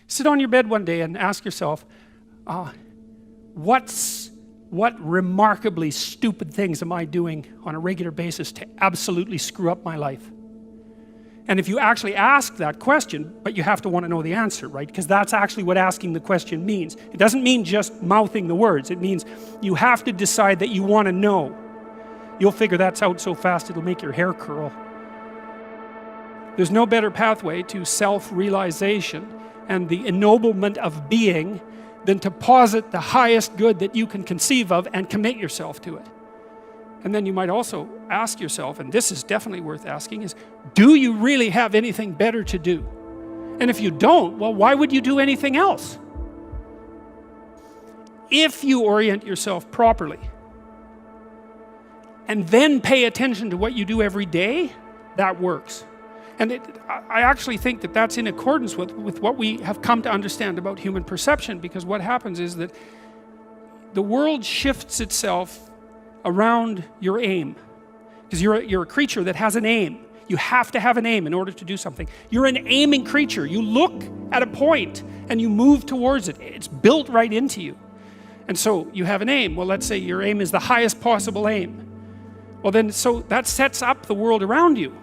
Sit on your bed one day and ask yourself, what remarkably stupid things am I doing on a regular basis to absolutely screw up my life? And if you actually ask that question, but you have to want to know the answer, right? Because that's actually what asking the question means. It doesn't mean just mouthing the words. It means you have to decide that you want to know. You'll figure that's out so fast it'll make your hair curl. There's no better pathway to self-realization and the ennoblement of being than to posit the highest good that you can conceive of and commit yourself to it. And then you might also ask yourself, and this is definitely worth asking, is do you really have anything better to do? And if you don't, well, why would you do anything else? If you orient yourself properly and then pay attention to what you do every day, that works. And I actually think that that's in accordance with what we have come to understand about human perception, because what happens is that the world shifts itself around your aim. Because you're a creature that has an aim. You have to have an aim in order to do something. You're an aiming creature. You look at a point and you move towards it. It's built right into you. And so you have an aim. Well, let's say your aim is the highest possible aim. Well then, so that sets up the world around you.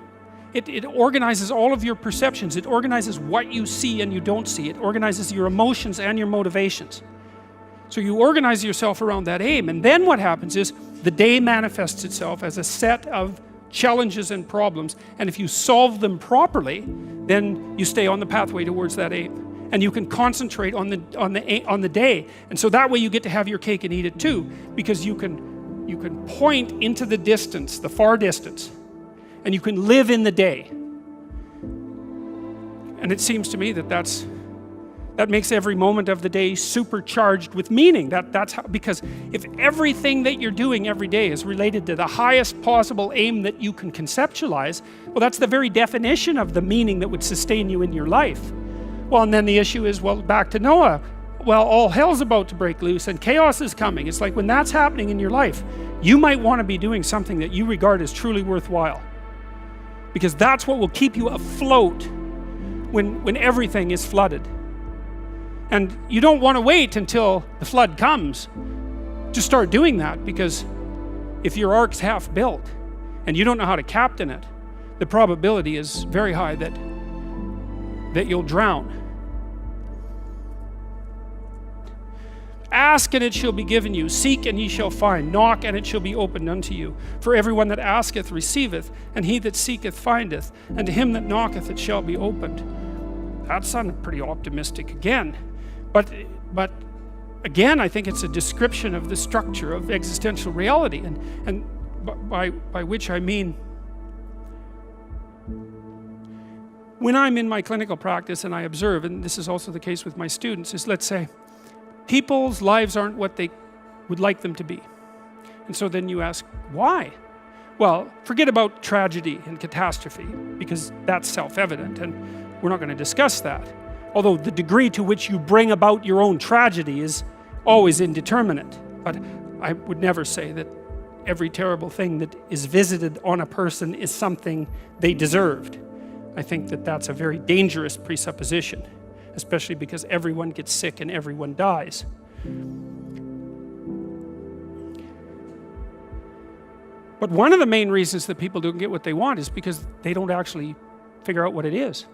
It organizes all of your perceptions. It organizes what you see and you don't see. It organizes your emotions and your motivations. So you organize yourself around that aim, and then what happens is the day manifests itself as a set of challenges and problems, and if you solve them properly, then you stay on the pathway towards that aim. And you can concentrate on the day. And so that way you get to have your cake and eat it too, because you can point into the distance, the far distance, and you can live in the day. And it seems to me that that makes every moment of the day supercharged with meaning. That's how, because if everything that you're doing every day is related to the highest possible aim that you can conceptualize, well, that's the very definition of the meaning that would sustain you in your life. Well, and then the issue is, well, back to Noah. Well, all hell's about to break loose and chaos is coming. It's like when that's happening in your life, you might want to be doing something that you regard as truly worthwhile. Because that's what will keep you afloat when everything is flooded. And you don't want to wait until the flood comes to start doing that, because if your ark's half built and you don't know how to captain it, the probability is very high that you'll drown. Ask and it shall be given you. Seek and ye shall find. Knock and it shall be opened unto you. For everyone that asketh receiveth, and he that seeketh findeth, and to him that knocketh it shall be opened. That sounded pretty optimistic again. But again, I think it's a description of the structure of existential reality, and by which I mean, when I'm in my clinical practice and I observe, and this is also the case with my students, is, let's say, people's lives aren't what they would like them to be. And so then you ask, why? Well, forget about tragedy and catastrophe, because that's self-evident, and we're not going to discuss that. Although the degree to which you bring about your own tragedy is always indeterminate. But I would never say that every terrible thing that is visited on a person is something they deserved. I think that that's a very dangerous presupposition, especially because everyone gets sick and everyone dies. But one of the main reasons that people don't get what they want is because they don't actually figure out what it is.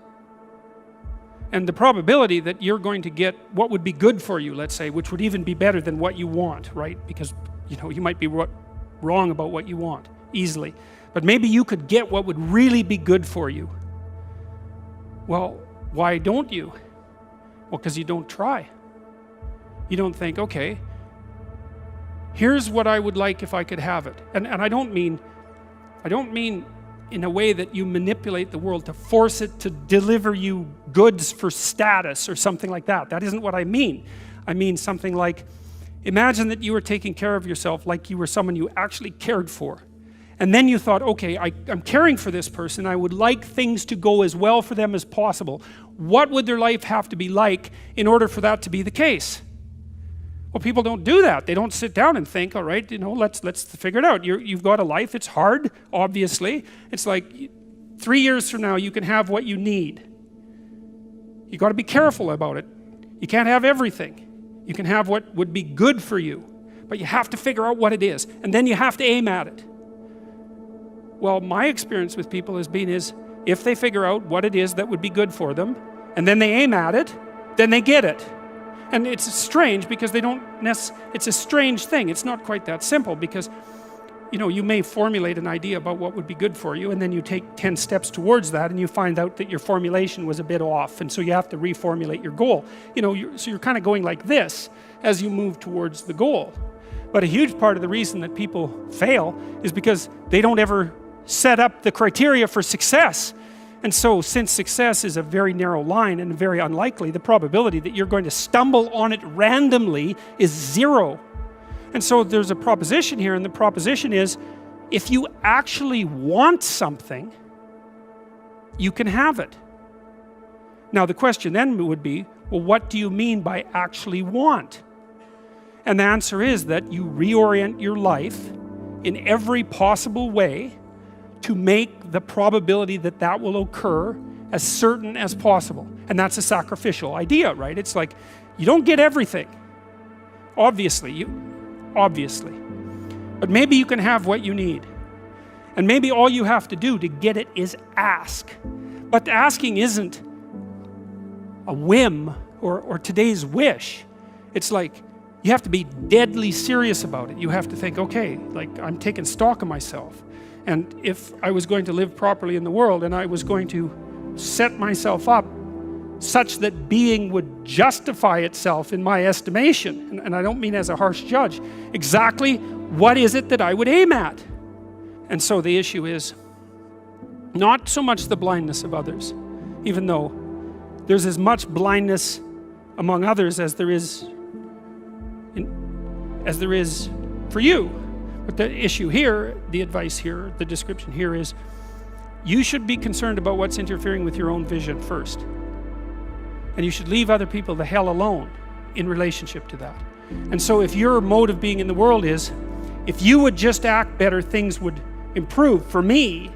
And the probability that you're going to get what would be good for you, let's say, which would even be better than what you want, right? Because, you might be wrong about what you want easily. But maybe you could get what would really be good for you. Well, why don't you? Well, because you don't try. You don't think, okay, here's what I would like if I could have it. And I don't mean in a way that you manipulate the world to force it to deliver you goods for status or something like that. That isn't what I mean. I mean something like, imagine that you were taking care of yourself like you were someone you actually cared for. And then you thought, okay, I'm caring for this person. I would like things to go as well for them as possible. What would their life have to be like in order for that to be the case? Well, people don't do that. They don't sit down and think, all right, let's figure it out. You've got a life. It's hard, obviously. It's like 3 years from now, you can have what you need. You got to be careful about it. You can't have everything. You can have what would be good for you, but you have to figure out what it is, and then you have to aim at it. Well, my experience with people has been if they figure out what it is that would be good for them, and then they aim at it, then they get it. And it's strange because it's a strange thing. It's not quite that simple because, you may formulate an idea about what would be good for you, and then you take 10 steps towards that, and you find out that your formulation was a bit off, and so you have to reformulate your goal. So you're kind of going like this as you move towards the goal. But a huge part of the reason that people fail is because they don't ever set up the criteria for success. And so, since success is a very narrow line and very unlikely, the probability that you're going to stumble on it randomly is 0. And so there's a proposition here, and the proposition is, if you actually want something, you can have it. Now the question then would be, well, what do you mean by actually want? And the answer is that you reorient your life in every possible way to make the probability that that will occur as certain as possible. And that's a sacrificial idea, right? It's like, you don't get everything. Obviously. But maybe you can have what you need. And maybe all you have to do to get it is ask. But asking isn't a whim or today's wish. It's like, you have to be deadly serious about it. You have to think, okay, like I'm taking stock of myself. And if I was going to live properly in the world and I was going to set myself up such that being would justify itself in my estimation, and I don't mean as a harsh judge, exactly what is it that I would aim at? And so the issue is not so much the blindness of others, even though there's as much blindness among others as there is for you. But the issue here, the advice here, the description here is, you should be concerned about what's interfering with your own vision first. And you should leave other people the hell alone in relationship to that. And so if your mode of being in the world is, if you would just act better, things would improve for me,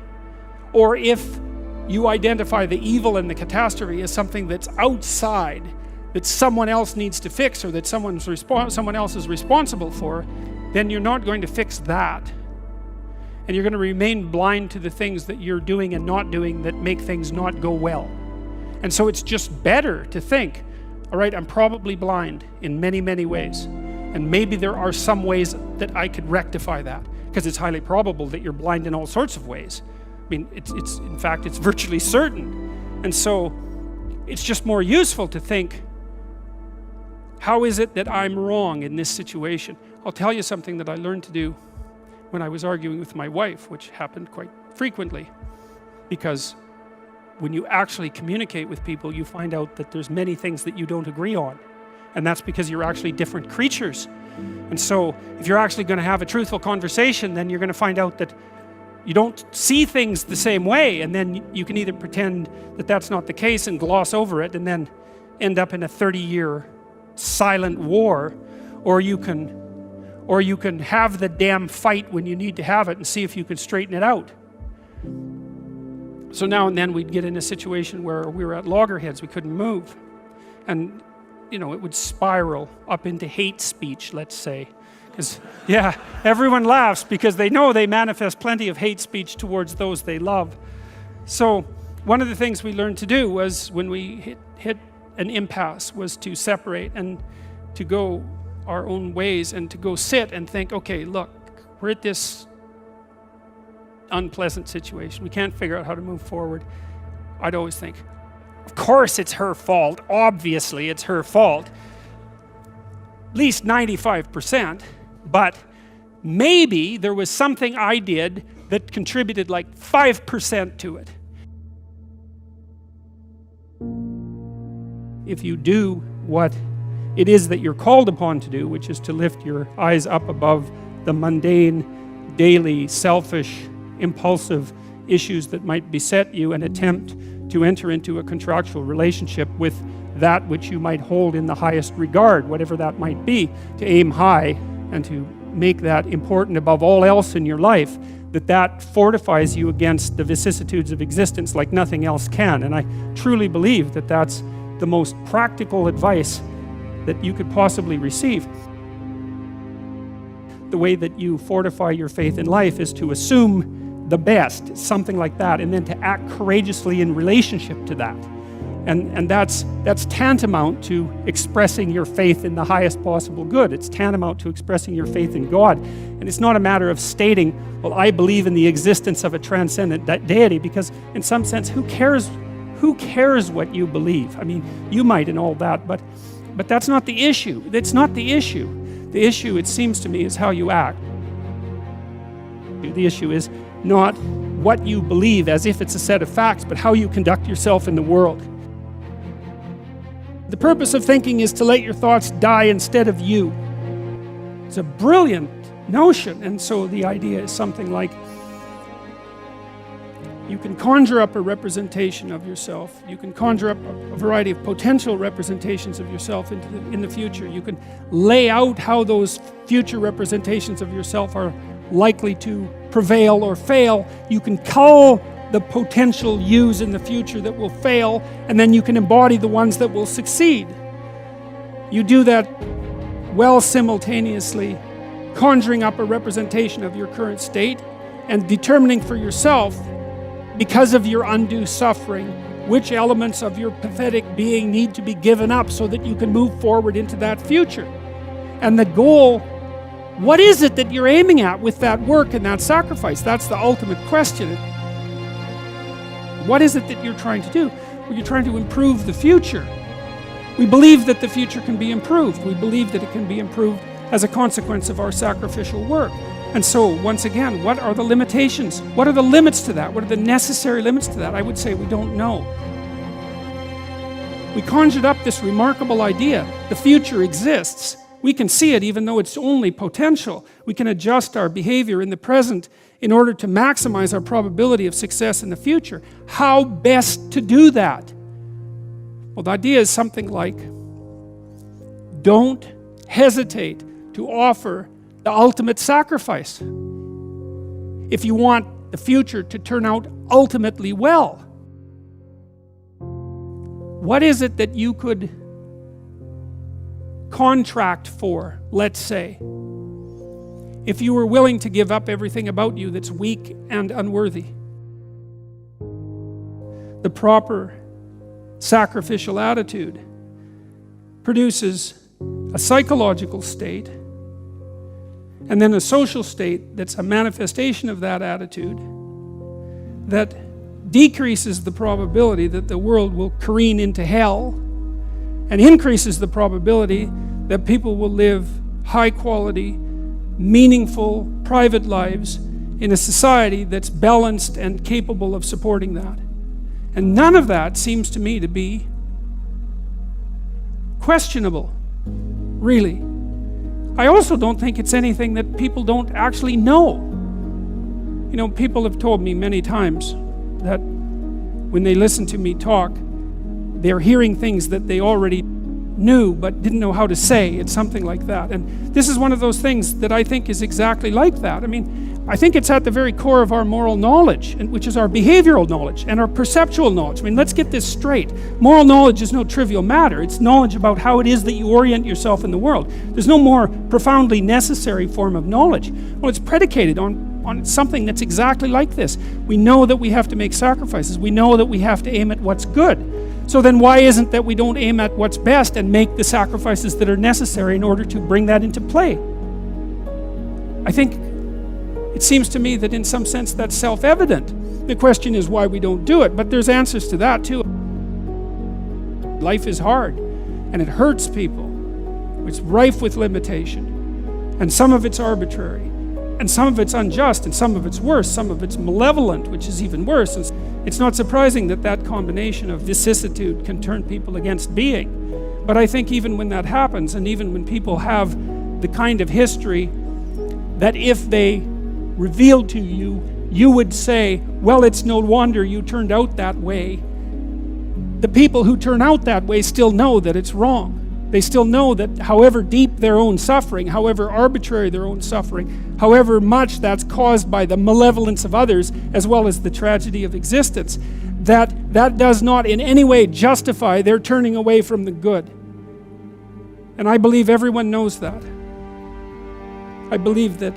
or if you identify the evil and the catastrophe as something that's outside, that someone else needs to fix, or that someone else is responsible for, then you're not going to fix that. And you're going to remain blind to the things that you're doing and not doing that make things not go well. And so it's just better to think, all right, I'm probably blind in many, many ways. And maybe there are some ways that I could rectify that, because it's highly probable that you're blind in all sorts of ways. I mean, in fact, it's virtually certain. And so it's just more useful to think, how is it that I'm wrong in this situation? I'll tell you something that I learned to do when I was arguing with my wife, which happened quite frequently, because when you actually communicate with people, you find out that there's many things that you don't agree on. And that's because you're actually different creatures. And so if you're actually going to have a truthful conversation, then you're going to find out that you don't see things the same way, and then you can either pretend that that's not the case and gloss over it and then end up in a 30-year silent war, or you can have the damn fight when you need to have it and see if you can straighten it out. So now and then we'd get in a situation where we were at loggerheads, we couldn't move. And, it would spiral up into hate speech, let's say. Because, yeah, everyone laughs because they know they manifest plenty of hate speech towards those they love. So one of the things we learned to do was, when we hit an impasse, was to separate and to go our own ways and to go sit and think, okay, look, we're at this unpleasant situation. We can't figure out how to move forward. I'd always think, of course it's her fault. Obviously it's her fault. At least 95%. But maybe there was something I did that contributed like 5% to it. If you do what it is that you're called upon to do, which is to lift your eyes up above the mundane, daily, selfish, impulsive issues that might beset you, and attempt to enter into a contractual relationship with that which you might hold in the highest regard, whatever that might be, to aim high and to make that important above all else in your life, that fortifies you against the vicissitudes of existence like nothing else can. And I truly believe that that's the most practical advice that you could possibly receive. The way that you fortify your faith in life is to assume the best, something like that, and then to act courageously in relationship to that. And that's tantamount to expressing your faith in the highest possible good. It's tantamount to expressing your faith in God. And it's not a matter of stating, well, I believe in the existence of a transcendent deity, because in some sense, who cares what you believe? I mean, you might and all that, but that's not the issue. It's not the issue. The issue, it seems to me, is how you act. The issue is not what you believe as if it's a set of facts, but how you conduct yourself in the world. The purpose of thinking is to let your thoughts die instead of you. It's a brilliant notion, and so the idea is something like, you can conjure up a representation of yourself. You can conjure up a variety of potential representations of yourself in the future. You can lay out how those future representations of yourself are likely to prevail or fail. You can cull the potential yous in the future that will fail, and then you can embody the ones that will succeed. You do that while simultaneously conjuring up a representation of your current state and determining for yourself, because of your undue suffering, which elements of your pathetic being need to be given up so that you can move forward into that future. And the goal, what is it that you're aiming at with that work and that sacrifice? That's the ultimate question. What is it that you're trying to do? Well, you're trying to improve the future. We believe that the future can be improved. We believe that it can be improved as a consequence of our sacrificial work. And so, once again, what are the limitations? What are the limits to that? What are the necessary limits to that? I would say we don't know. We conjured up this remarkable idea. The future exists. We can see it even though it's only potential. We can adjust our behavior in the present in order to maximize our probability of success in the future. How best to do that? Well, the idea is something like, don't hesitate to offer the ultimate sacrifice if you want the future to turn out ultimately well. What is it that you could contract for, let's say, if you were willing to give up everything about you that's weak and unworthy? The proper sacrificial attitude produces a psychological state and then a social state that's a manifestation of that attitude that decreases the probability that the world will careen into hell and increases the probability that people will live high quality, meaningful, private lives in a society that's balanced and capable of supporting that. And none of that seems to me to be questionable, really. I also don't think it's anything that people don't actually know. You know, people have told me many times that when they listen to me talk, they're hearing things that they already knew but didn't know how to say. It's something like that. And this is one of those things that I think is exactly like that. I mean, I think it's at the very core of our moral knowledge, which is our behavioral knowledge and our perceptual knowledge. I mean, let's get this straight. Moral knowledge is no trivial matter. It's knowledge about how it is that you orient yourself in the world. There's no more profoundly necessary form of knowledge. Well, it's predicated on something that's exactly like this. We know that we have to make sacrifices. We know that we have to aim at what's good. So then why isn't that we don't aim at what's best and make the sacrifices that are necessary in order to bring that into play? I think it seems to me that in some sense that's self-evident. The question is why we don't do it, but there's answers to that too. Life is hard and it hurts people. It's rife with limitation, and some of it's arbitrary, and some of it's unjust, and some of it's worse, some of it's malevolent, which is even worse. And it's not surprising that that combination of vicissitude can turn people against being. But I think even when that happens, and even when people have the kind of history that if they revealed to you, you would say, well, it's no wonder you turned out that way. The people who turn out that way still know that it's wrong. They still know that however deep their own suffering, however arbitrary their own suffering, however much that's caused by the malevolence of others, as well as the tragedy of existence, that does not in any way justify their turning away from the good. And I believe everyone knows that. I believe that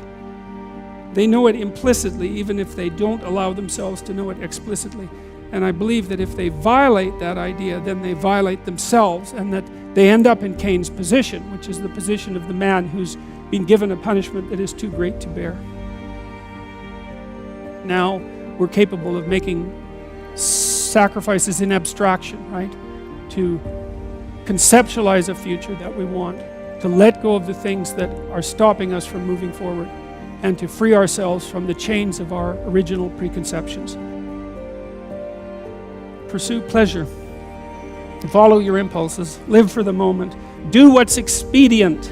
they know it implicitly, even if they don't allow themselves to know it explicitly. And I believe that if they violate that idea, then they violate themselves, and that they end up in Cain's position, which is the position of the man who's been given a punishment that is too great to bear. Now we're capable of making sacrifices in abstraction, right? To conceptualize a future that we want, to let go of the things that are stopping us from moving forward, and to free ourselves from the chains of our original preconceptions. Pursue pleasure. Follow your impulses. Live for the moment. Do what's expedient.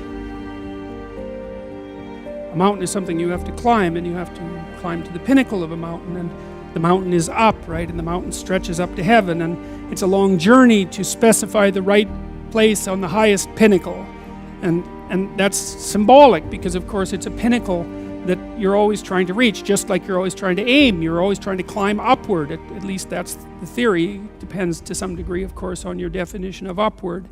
A mountain is something you have to climb, and you have to climb to the pinnacle of a mountain, and the mountain is up, right? And the mountain stretches up to heaven, and it's a long journey to specify the right place on the highest pinnacle. And that's symbolic, because of course it's a pinnacle that you're always trying to reach, just like you're always trying to aim. You're always trying to climb upward. At least that's the theory. It depends to some degree, of course, on your definition of upward.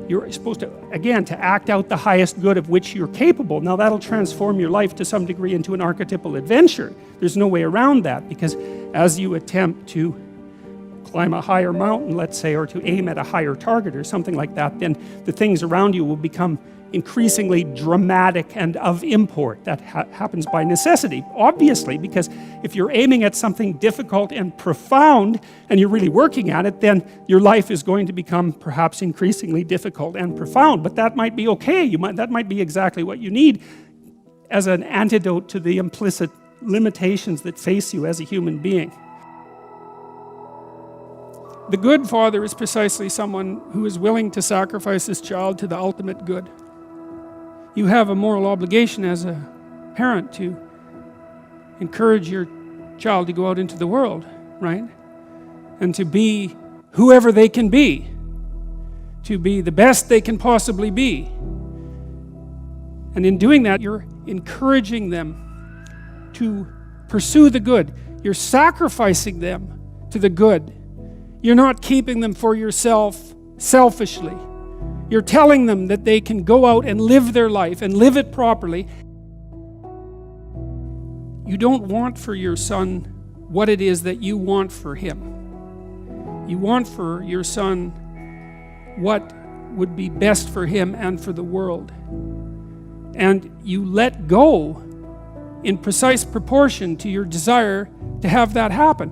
You're supposed to, again, to act out the highest good of which you're capable. Now that'll transform your life to some degree into an archetypal adventure. There's no way around that, because as you attempt to climb a higher mountain, let's say, or to aim at a higher target or something like that, then the things around you will become increasingly dramatic and of import. That happens by necessity, obviously, because if you're aiming at something difficult and profound and you're really working at it, then your life is going to become perhaps increasingly difficult and profound. But that might be okay. That might be exactly what you need as an antidote to the implicit limitations that face you as a human being. The good father is precisely someone who is willing to sacrifice his child to the ultimate good. You have a moral obligation as a parent to encourage your child to go out into the world, right? And to be whoever they can be, to be the best they can possibly be. And in doing that, you're encouraging them to pursue the good. You're sacrificing them to the good. You're not keeping them for yourself selfishly. You're telling them that they can go out and live their life and live it properly. You don't want for your son what it is that you want for him. You want for your son what would be best for him and for the world. And you let go in precise proportion to your desire to have that happen.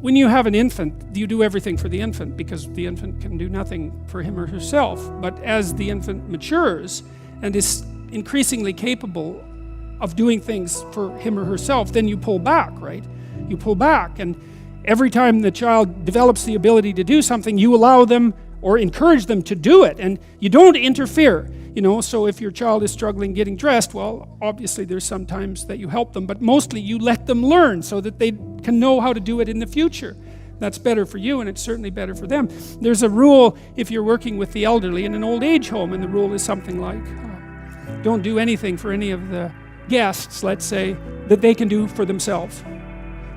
When you have an infant, you do everything for the infant, because the infant can do nothing for him or herself. But as the infant matures and is increasingly capable of doing things for him or herself, then you pull back, right? You pull back, and every time the child develops the ability to do something, you allow them or encourage them to do it, and you don't interfere. So if your child is struggling getting dressed, well, obviously there's some times that you help them, but mostly you let them learn so that they can know how to do it in the future. That's better for you, and it's certainly better for them. There's a rule if you're working with the elderly in an old age home, and the rule is something like, don't do anything for any of the guests, let's say, that they can do for themselves,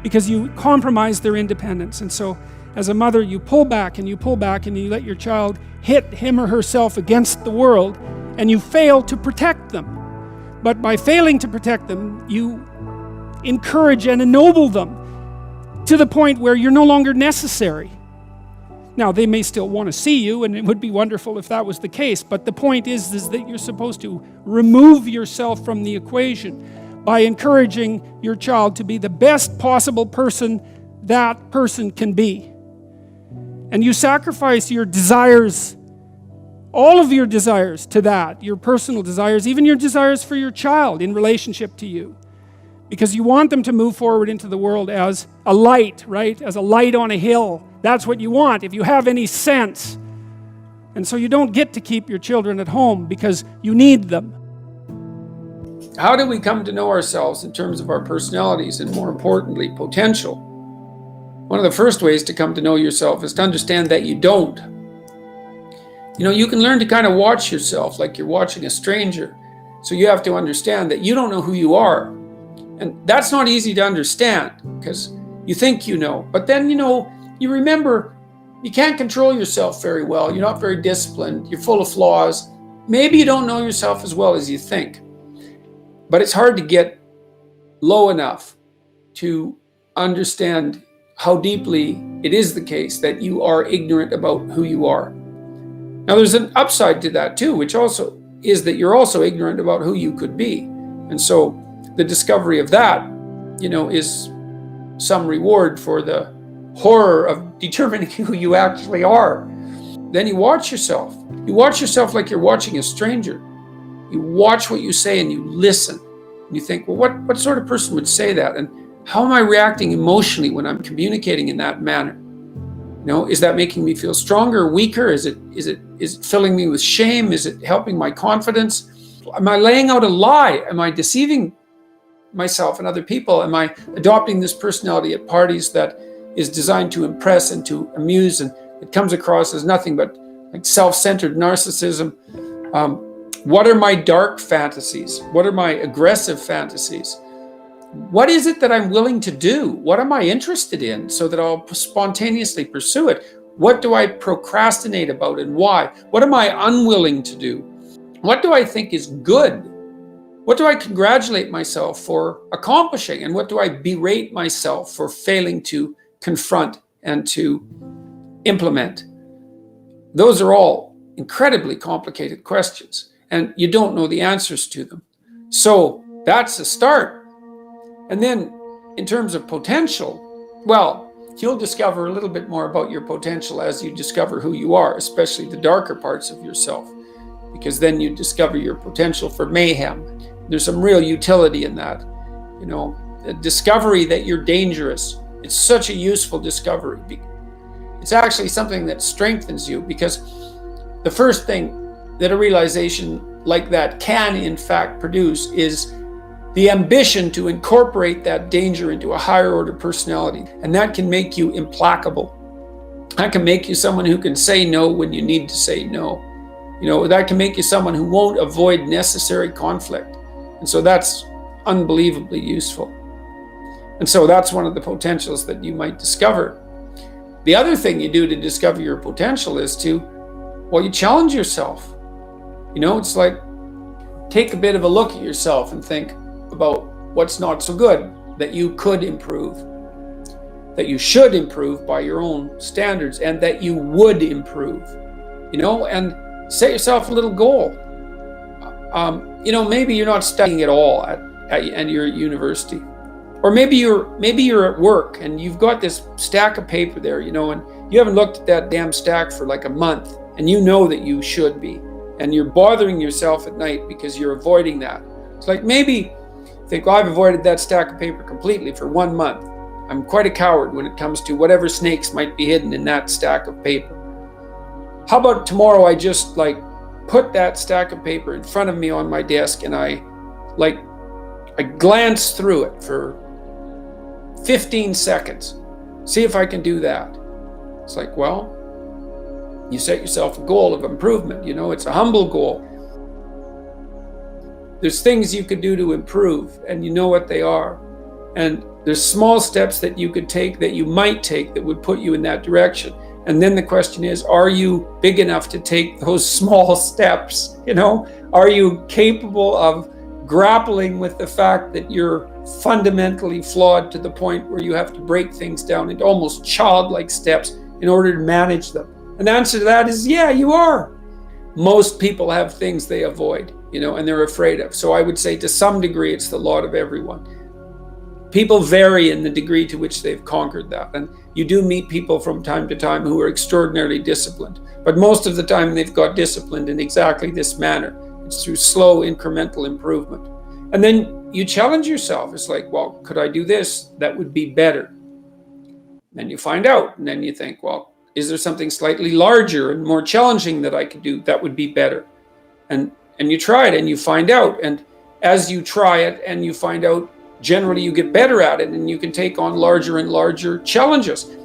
because you compromise their independence. And so as a mother, you pull back and you pull back, and you let your child hit him or herself against the world, and you fail to protect them. But by failing to protect them, you encourage and ennoble them to the point where you're no longer necessary. Now, they may still want to see you, and it would be wonderful if that was the case, but the point is that you're supposed to remove yourself from the equation by encouraging your child to be the best possible person that person can be. And you sacrifice your desires, all of your desires, to that, your personal desires, even your desires for your child in relationship to you. Because you want them to move forward into the world as a light, right? As a light on a hill. That's what you want, if you have any sense. And so you don't get to keep your children at home because you need them. How do we come to know ourselves in terms of our personalities and, more importantly, potential? One of the first ways to come to know yourself is to understand that you don't. You can learn to kind of watch yourself like you're watching a stranger. So you have to understand that you don't know who you are. And that's not easy to understand because you think you know. But then, you remember You can't control yourself very well. You're not very disciplined. You're full of flaws. Maybe you don't know yourself as well as you think. But it's hard to get low enough to understand how deeply it is the case that you are ignorant about who you are. Now, there's an upside to that too, which also is that you're also ignorant about who you could be. And so the discovery of that, is some reward for the horror of determining who you actually are. Then you watch yourself. You watch yourself like you're watching a stranger. You watch what you say and you listen. And you think, well, what sort of person would say that? And how am I reacting emotionally when I'm communicating in that manner? Is that making me feel stronger or weaker? Is it filling me with shame? Is it helping my confidence? Am I laying out a lie? Am I deceiving myself and other people? Am I adopting this personality at parties that is designed to impress and to amuse, and it comes across as nothing but like self-centered narcissism? What are my dark fantasies? What are my aggressive fantasies? What is it that I'm willing to do? What am I interested in so that I'll spontaneously pursue it? What do I procrastinate about and why? What am I unwilling to do? What do I think is good? What do I congratulate myself for accomplishing? And what do I berate myself for failing to confront and to implement? Those are all incredibly complicated questions, and you don't know the answers to them. So that's a start. And then in terms of potential, well, you'll discover a little bit more about your potential as you discover who you are, especially the darker parts of yourself, because then you discover your potential for mayhem. There's some real utility in that. The discovery that you're dangerous. It's such a useful discovery. It's actually something that strengthens you, because the first thing that a realization like that can in fact produce is the ambition to incorporate that danger into a higher order personality. And that can make you implacable. That can make you someone who can say no when you need to say no. That can make you someone who won't avoid necessary conflict. And so that's unbelievably useful. And so that's one of the potentials that you might discover. The other thing you do to discover your potential is you challenge yourself. It's like, take a bit of a look at yourself and think about what's not so good that you could improve, that you should improve by your own standards, and that you would improve, and set yourself a little goal. Maybe you're not studying at all at your university, or maybe you're at work and you've got this stack of paper there, and you haven't looked at that damn stack for like a month, and you know that you should be, and you're bothering yourself at night because you're avoiding that. It's like, maybe think, well, I've avoided that stack of paper completely for 1 month. I'm quite a coward when it comes to whatever snakes might be hidden in that stack of paper. How about tomorrow I just put that stack of paper in front of me on my desk, and I glance through it for 15 seconds. See if I can do that. It's like, well, you set yourself a goal of improvement. It's a humble goal. There's things you could do to improve, and you know what they are. And there's small steps that you could take, that you might take, that would put you in that direction. And then the question is, are you big enough to take those small steps? Are you capable of grappling with the fact that you're fundamentally flawed to the point where you have to break things down into almost childlike steps in order to manage them? And the answer to that is, yeah, you are. Most people have things they avoid, and they're afraid of. So I would say to some degree, it's the lot of everyone. People vary in the degree to which they've conquered that. And you do meet people from time to time who are extraordinarily disciplined. But most of the time they've got disciplined in exactly this manner. It's through slow incremental improvement. And then you challenge yourself. It's like, well, could I do this? That would be better. Then you find out. And then you think, well, is there something slightly larger and more challenging that I could do that would be better? And you try it and you find out. And as you try it and you find out, generally you get better at it, and you can take on larger and larger challenges.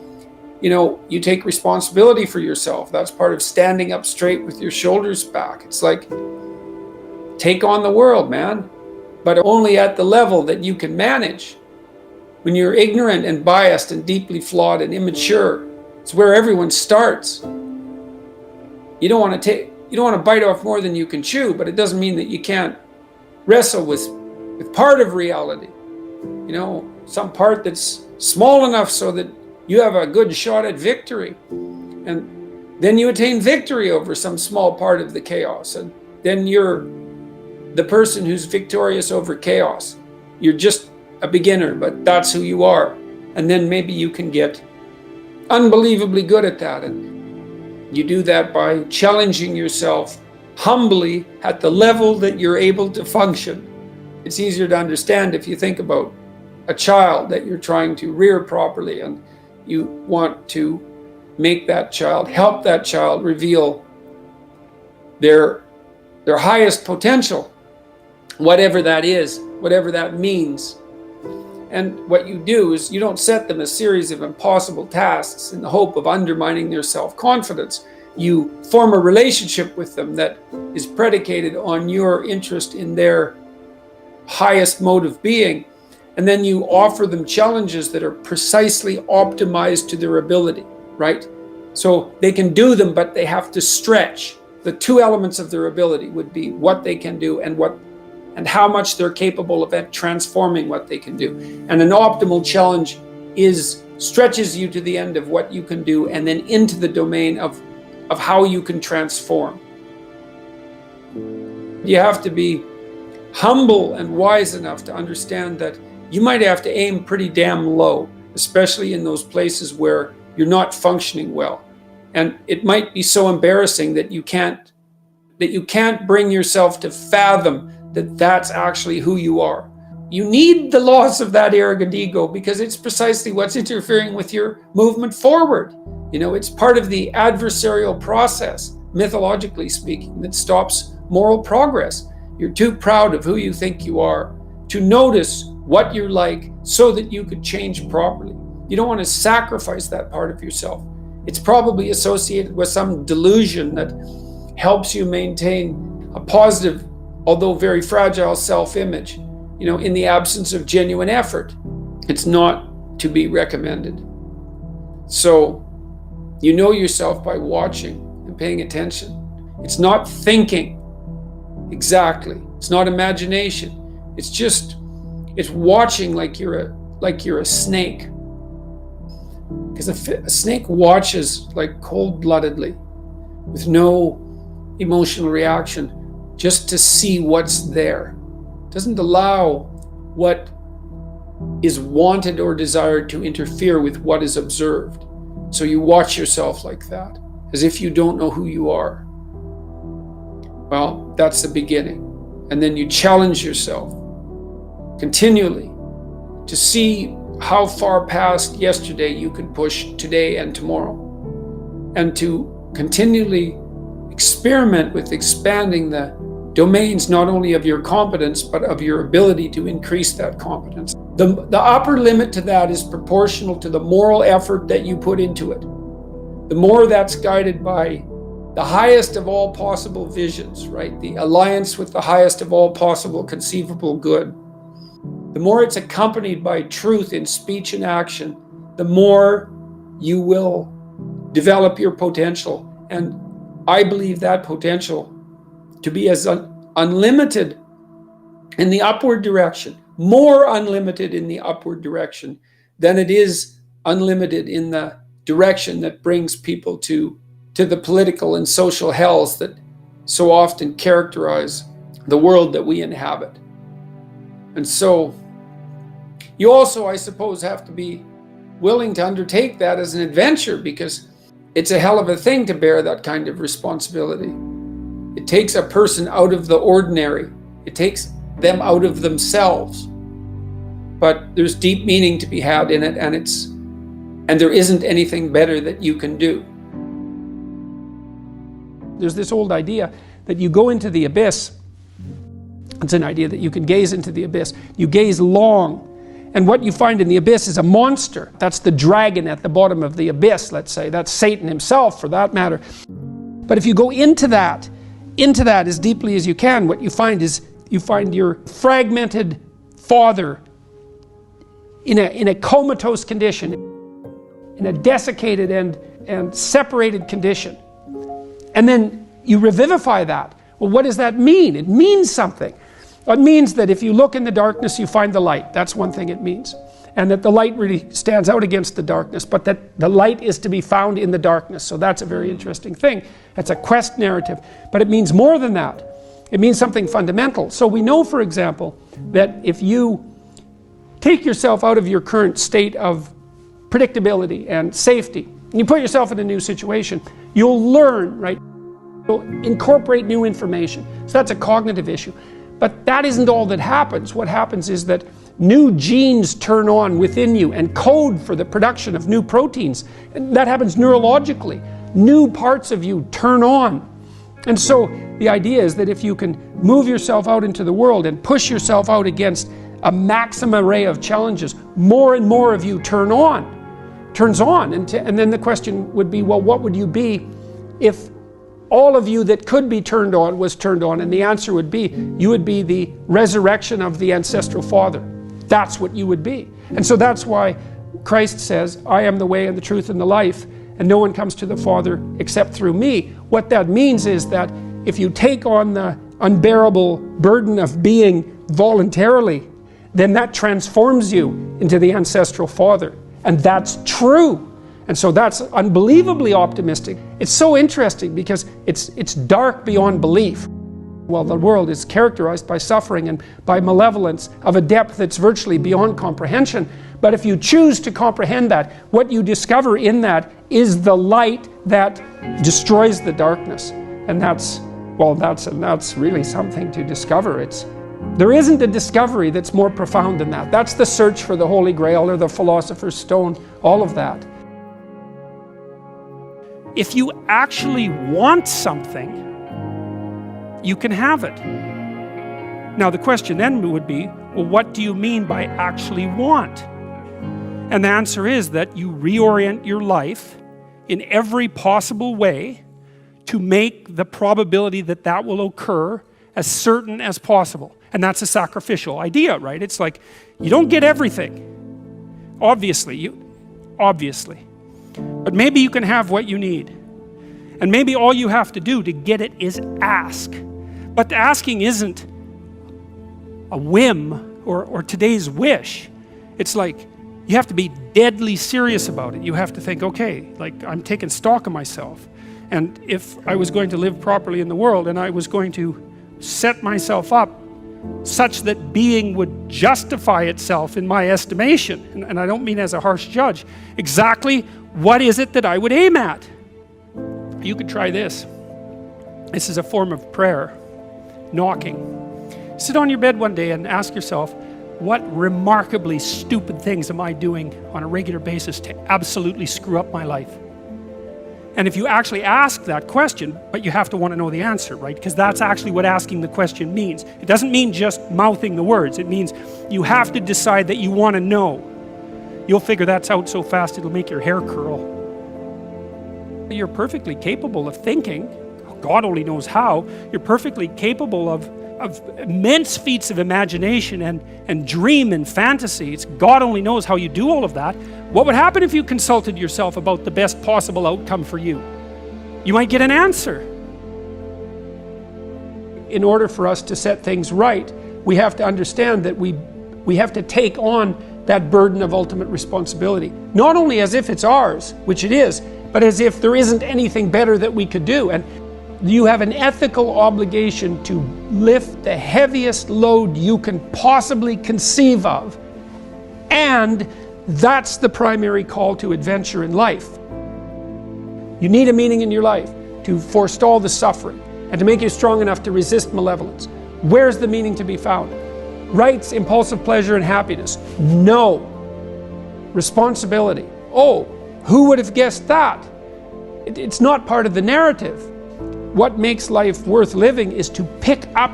You take responsibility for yourself. That's part of standing up straight with your shoulders back. It's like, take on the world, man, but only at the level that you can manage. When you're ignorant and biased and deeply flawed and immature, It's where everyone starts. You don't want to bite off more than you can chew, but it doesn't mean that you can't wrestle with part of reality. Some part that's small enough so that you have a good shot at victory. And then you attain victory over some small part of the chaos. And then you're the person who's victorious over chaos. You're just a beginner, but that's who you are. And then maybe you can get unbelievably good at that. And you do that by challenging yourself humbly at the level that you're able to function. It's easier to understand if you think about a child that you're trying to rear properly, and you want to help that child reveal their highest potential, whatever that is, whatever that means. And what you do is you don't set them a series of impossible tasks in the hope of undermining their self-confidence. You form a relationship with them that is predicated on your interest in their highest mode of being. And then you offer them challenges that are precisely optimized to their ability, right? So they can do them, but they have to stretch. The two elements of their ability would be what they can do and how much they're capable of transforming what they can do. And an optimal challenge stretches you to the end of what you can do and then into the domain of how you can transform. You have to be humble and wise enough to understand that you might have to aim pretty damn low, especially in those places where you're not functioning well. And it might be so embarrassing that you can't bring yourself to fathom that that's actually who you are. You need the loss of that arrogant ego because it's precisely what's interfering with your movement forward. It's part of the adversarial process, mythologically speaking, that stops moral progress. You're too proud of who you think you are to notice what you're like so that you could change properly. You don't want to sacrifice that part of yourself. It's probably associated with some delusion that helps you maintain a positive, although very fragile self-image, in the absence of genuine effort. It's not to be recommended. So you know yourself by watching and paying attention. It's not thinking exactly. It's not imagination. It's watching like you're a snake. Because a snake watches like cold-bloodedly with no emotional reaction, just to see what's there. It doesn't allow what is wanted or desired to interfere with what is observed. So you watch yourself like that, as if you don't know who you are. Well, that's the beginning. And then you challenge yourself continually to see how far past yesterday you can push today and tomorrow, and to continually experiment with expanding the domains not only of your competence but of your ability to increase that competence. The upper limit to that is proportional to the moral effort that you put into it. The more that's guided by the highest of all possible visions, right? The alliance with the highest of all possible conceivable good. The more it's accompanied by truth in speech and action, the more you will develop your potential. And I believe that potential to be as unlimited in the upward direction, more unlimited in the upward direction than it is unlimited in the direction that brings people to the political and social hells that so often characterize the world that we inhabit. And so you also, I suppose, have to be willing to undertake that as an adventure, because it's a hell of a thing to bear that kind of responsibility. It takes a person out of the ordinary. It takes them out of themselves. But there's deep meaning to be had in it, and there isn't anything better that you can do. There's this old idea that you go into the abyss. It's an idea that you can gaze into the abyss. You gaze long, and what you find in the abyss is a monster. That's the dragon at the bottom of the abyss, let's say. That's Satan himself, for that matter. But if you go into that as deeply as you can, what you find is you find your fragmented father in a comatose condition, in a desiccated and and separated condition. And then you revivify that. Well, what does that mean? It means something. It means that if you look in the darkness, you find the light. That's one thing it means. And that the light really stands out against the darkness, but that the light is to be found in the darkness. So that's a very interesting thing. That's a quest narrative. But it means more than that. It means something fundamental. So we know, for example, that if you take yourself out of your current state of predictability and safety, and you put yourself in a new situation, you'll learn, right? You'll incorporate new information. So that's a cognitive issue. But that isn't all that happens. What happens is that new genes turn on within you and code for the production of new proteins. And that happens neurologically. New parts of you turn on. And so the idea is that if you can move yourself out into the world and push yourself out against a maximum array of challenges, more and more of you turns on. And then the question would be, well, what would you be if all of you that could be turned on was turned on? And the answer would be, you would be the resurrection of the ancestral father. That's what you would be. And so that's why Christ says, I am the way and the truth and the life, and no one comes to the Father except through me. What that means is that if you take on the unbearable burden of being voluntarily, then that transforms you into the ancestral father. And that's true. And so that's unbelievably optimistic. It's so interesting because it's dark beyond belief. Well, the world is characterized by suffering and by malevolence of a depth that's virtually beyond comprehension. But if you choose to comprehend that, what you discover in that is the light that destroys the darkness. And that's really something to discover. There isn't a discovery that's more profound than that. That's the search for the Holy Grail or the Philosopher's Stone, all of that. If you actually want something, you can have it. Now the question then would be, well, what do you mean by actually want? And the answer is that you reorient your life in every possible way to make the probability that that will occur as certain as possible. And that's a sacrificial idea, right? It's like, you don't get everything. Obviously. But maybe you can have what you need. And maybe all you have to do to get it is ask. But the asking isn't a whim or today's wish. It's like, you have to be deadly serious about it. You have to think, okay, like I'm taking stock of myself. And if I was going to live properly in the world and I was going to set myself up such that being would justify itself in my estimation, and I don't mean as a harsh judge, exactly what is it that I would aim at? You could try this. This is a form of prayer, knocking. Sit on your bed one day and ask yourself, what remarkably stupid things am I doing on a regular basis to absolutely screw up my life? And if you actually ask that question, but you have to want to know the answer, right? Because that's actually what asking the question means. It doesn't mean just mouthing the words. It means you have to decide that you want to know. You'll figure that's out so fast it'll make your hair curl. You're perfectly capable of thinking. God only knows how. You're perfectly capable of immense feats of imagination and dream and fantasy. God only knows how you do all of that. What would happen if you consulted yourself about the best possible outcome for you? You might get an answer. In order for us to set things right, we have to understand that we have to take on that burden of ultimate responsibility. Not only as if it's ours, which it is, but as if there isn't anything better that we could do. And you have an ethical obligation to lift the heaviest load you can possibly conceive of. And that's the primary call to adventure in life. You need a meaning in your life to forestall the suffering and to make you strong enough to resist malevolence. Where's the meaning to be found? Rights, impulsive pleasure, and happiness? No. Responsibility? Oh, who would have guessed that? It's not part of the narrative. What makes life worth living is to pick up,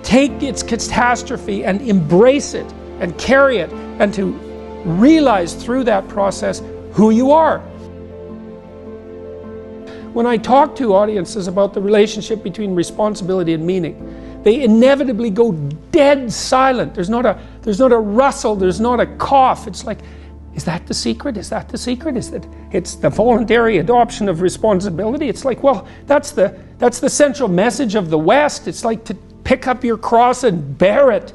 take its catastrophe and embrace it and carry it, and to realize through that process who you are. When I talk to audiences about the relationship between responsibility and meaning, they inevitably go dead silent. There's not a rustle, there's not a cough. It's like, Is that the secret? Is that the secret? Is that it's the voluntary adoption of responsibility? It's like, well, that's the central message of the West. It's like to pick up your cross and bear it,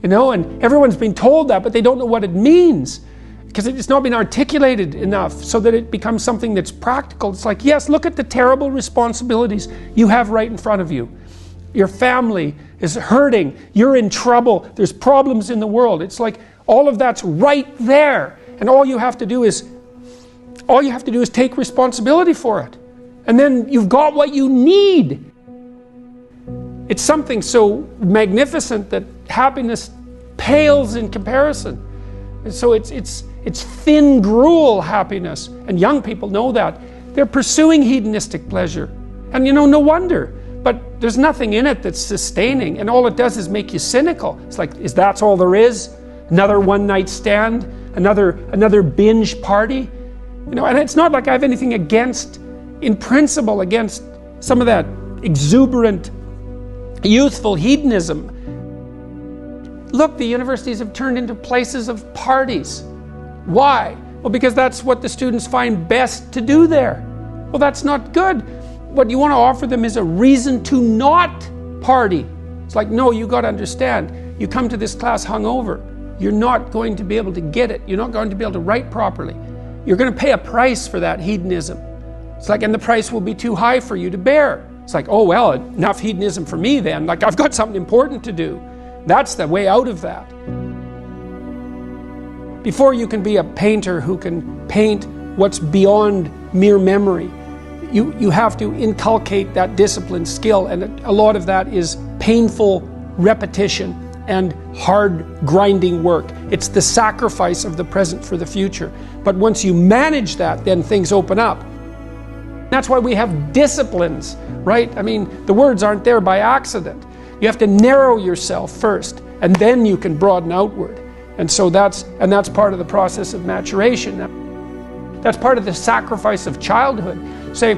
you know, and everyone's been told that, but they don't know what it means because it's not been articulated enough so that it becomes something that's practical. It's like, yes, look at the terrible responsibilities you have right in front of you. Your family is hurting. You're in trouble. There's problems in the world. It's like all of that's right there. And all you have to do is take responsibility for it. And then you've got what you need. It's something so magnificent that happiness pales in comparison. And so it's thin gruel happiness. And young people know that. They're pursuing hedonistic pleasure. And you know, no wonder. But there's nothing in it that's sustaining. And all it does is make you cynical. It's like, that's all there is? Another one-night stand? Another binge party? You know, and it's not like I have anything in principle, against some of that exuberant, youthful hedonism. Look, the universities have turned into places of parties. Why? Well, because that's what the students find best to do there. Well, that's not good. What you want to offer them is a reason to not party. It's like, no, you got to understand. You come to this class hungover. You're not going to be able to get it. You're not going to be able to write properly. You're going to pay a price for that hedonism. It's like, and the price will be too high for you to bear. It's like, oh, well, enough hedonism for me then. Like, I've got something important to do. That's the way out of that. Before you can be a painter who can paint what's beyond mere memory, you have to inculcate that discipline, skill, and a lot of that is painful repetition and hard grinding work. It's the sacrifice of the present for the future. But once you manage that, then things open up. That's why we have disciplines, right? I mean, the words aren't there by accident. You have to narrow yourself first, and then you can broaden outward. And so that's part of the process of maturation. That's part of the sacrifice of childhood. Say,